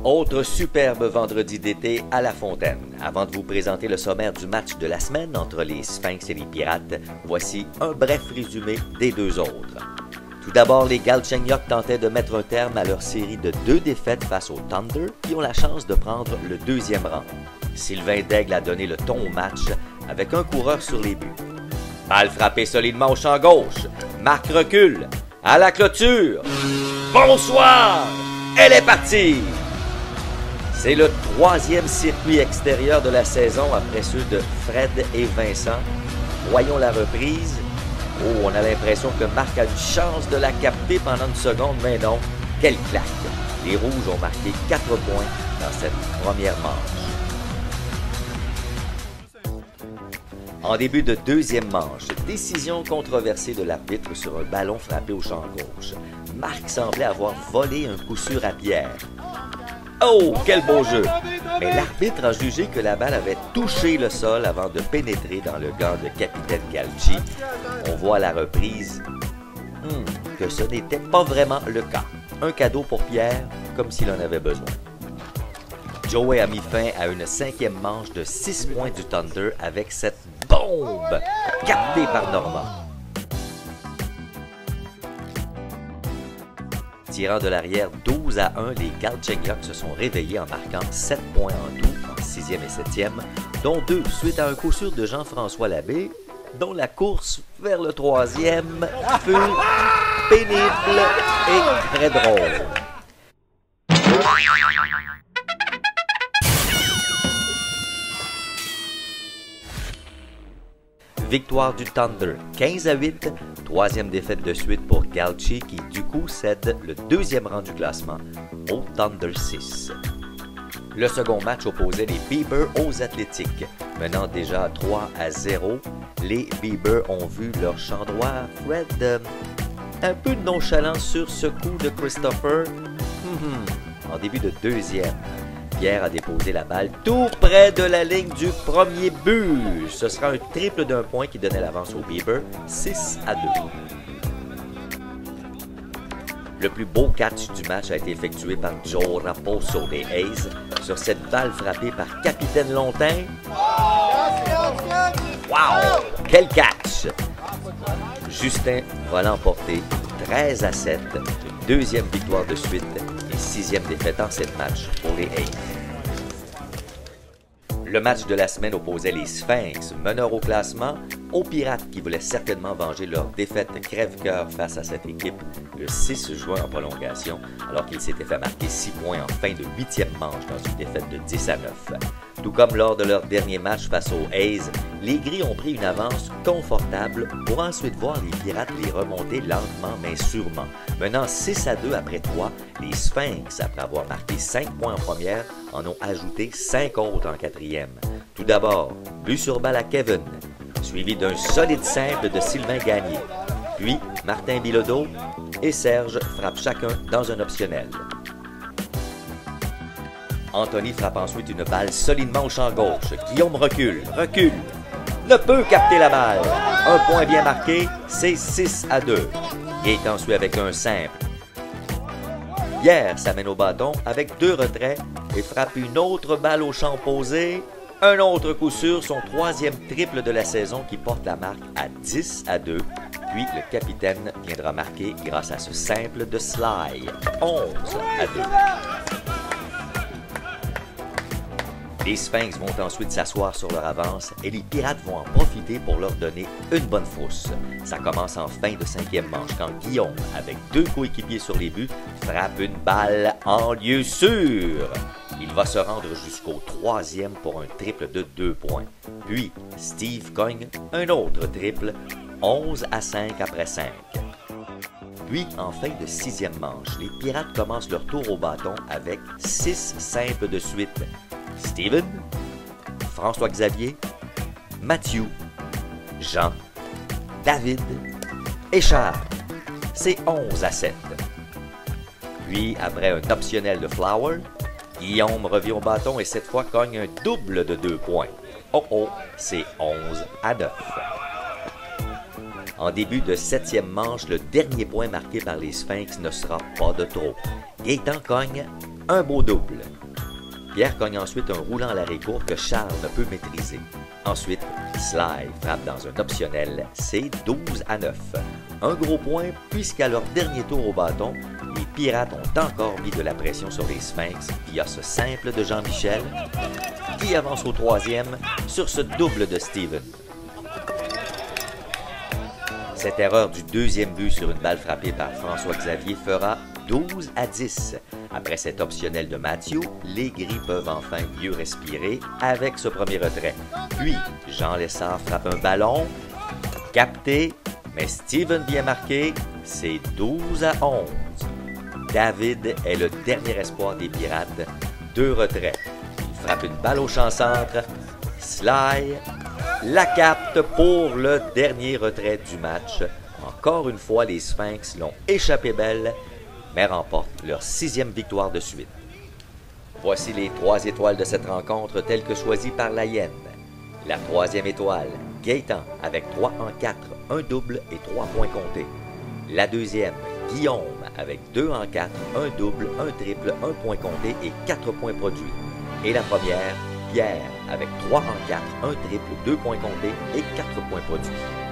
Autre superbe vendredi d'été à La Fontaine. Avant de vous présenter le sommaire du match de la semaine entre les Sphinx et les Pirates, voici un bref résumé des deux autres. Tout d'abord, les Galchenyuk tentaient de mettre un terme à leur série de 2 défaites face aux Thunder qui ont la chance de prendre le 2e rang. Sylvain Daigle a donné le ton au match avec un coureur sur les buts. Balle frappée solidement au champ gauche. Marc recule. À la clôture. Bonsoir! Elle est partie! C'est le 3e circuit extérieur de la saison après ceux de Fred et Vincent. Voyons la reprise. Oh, on a l'impression que Marc a une chance de la capter pendant une seconde, mais non. Quelle claque! Les Rouges ont marqué 4 points dans cette première manche. En début de 2e manche, décision controversée de l'arbitre sur un ballon frappé au champ gauche. Marc semblait avoir volé un coup sûr à Pierre. Oh, quel beau jeu! Mais l'arbitre a jugé que la balle avait touché le sol avant de pénétrer dans le gant de capitaine Galchi. On voit à la reprise que ce n'était pas vraiment le cas. Un cadeau pour Pierre, comme s'il en avait besoin. Joey a mis fin à une 5e manche de 6 points du Thunder avec cette bombe captée par Normand. Tirant de l'arrière 12-1, les Galchenyuk se sont réveillés en marquant 7 points en tout en 6e et 7e, dont 2 suite à un coup sûr de Jean-François Labbé, dont la course vers le 3e fut pénible et très drôle. Victoire du Thunder 15-8, 3e défaite de suite pour Galchi qui du coup cède le 2e rang du classement au Thunder 6. Le second match opposait les Beavers aux Athlétiques. Menant déjà 3-0, les Beavers ont vu leur champ droit Fred un peu de nonchalance sur ce coup de Christopher. En début de 2e. Pierre a déposé la balle tout près de la ligne du premier but. Ce sera un triple d'un point qui donnait l'avance aux Beavers, 6-2. Le plus beau catch du match a été effectué par Joe Raposo des A's sur cette balle frappée par Capitaine Longtin. Wow! Quel catch! Justin va l'emporter 13-7, 2e victoire de suite et 6e défaite en 7 matchs pour les A's. Le match de la semaine opposait les Sphinx, meneurs au classement, aux Pirates qui voulaient certainement venger leur défaite crève-cœur face à cette équipe le 6 juin en prolongation, alors qu'ils s'étaient fait marquer 6 points en fin de 8e manche dans une défaite de 10-9. Tout comme lors de leur dernier match face aux A's, les Gris ont pris une avance confortable pour ensuite voir les Pirates les remonter lentement mais sûrement. Menant 6-2 après 3, les Sphinx, après avoir marqué 5 points en première, en ont ajouté 5 autres en 4e. Tout d'abord, but sur balle à Kevin, suivi d'un solide simple de Sylvain Gagné. Puis, Martin Bilodeau et Serge frappent chacun dans un optionnel. Anthony frappe ensuite une balle solidement au champ gauche. Guillaume recule, ne peut capter la balle. Un point bien marqué, c'est 6-2. Gaétan suit avec un simple. Pierre s'amène au bâton avec 2 retraits et frappe une autre balle au champ opposé. Un autre coup sûr, son 3e triple de la saison qui porte la marque à 10-2. Puis le capitaine viendra marquer grâce à ce simple de Sly, 11-2. Les Sphinx vont ensuite s'asseoir sur leur avance et les Pirates vont en profiter pour leur donner une bonne frousse. Ça commence en fin de 5e manche quand Guillaume, avec 2 coéquipiers sur les buts, frappe une balle en lieu sûr. Il va se rendre jusqu'au 3e pour un triple de 2 points. Puis, Steve cogne un autre triple, 11-5 après 5. Puis, en fin de 6e manche, les Pirates commencent leur tour au bâton avec 6 simples de suite. Steven, François-Xavier, Mathieu, Jean, David et Charles. C'est 11-7. Puis, après un optionnel de Flower, Guillaume revient au bâton et cette fois cogne un double de 2 points. Oh, c'est 11-9. En début de 7e manche, le dernier point marqué par les Sphinx ne sera pas de trop. Gaétan cogne un beau double. Pierre cogne ensuite un roulant à l'arrêt-court que Charles ne peut maîtriser. Ensuite, Sly frappe dans un optionnel, c'est 12-9. Un gros point puisqu'à leur dernier tour au bâton, les Pirates ont encore mis de la pression sur les Sphinx via ce simple de Jean-Michel qui avance au troisième sur ce double de Steven. Cette erreur du deuxième but sur une balle frappée par François-Xavier fera 12-10. Après cet optionnel de Mathieu, les Gris peuvent enfin mieux respirer avec ce premier retrait. Puis, Jean Lessard frappe un ballon, capté, mais Steven vient marquer, c'est 12-11. David est le dernier espoir des Pirates, 2 retraits. Il frappe une balle au champ centre, Sly la capte pour le dernier retrait du match. Encore une fois, les Sphinx l'ont échappé belle, mais remportent leur 6e victoire de suite. Voici les 3 étoiles de cette rencontre telles que choisies par la Hyène. La 3e étoile, Gaétan, avec 3 en 4, un double et 3 points comptés. La 2e, Guillaume, avec 2 en 4, un double, un triple, un point compté et 4 points produits. Et la première, Pierre, avec 3 en 4, un triple, 2 points comptés et 4 points produits.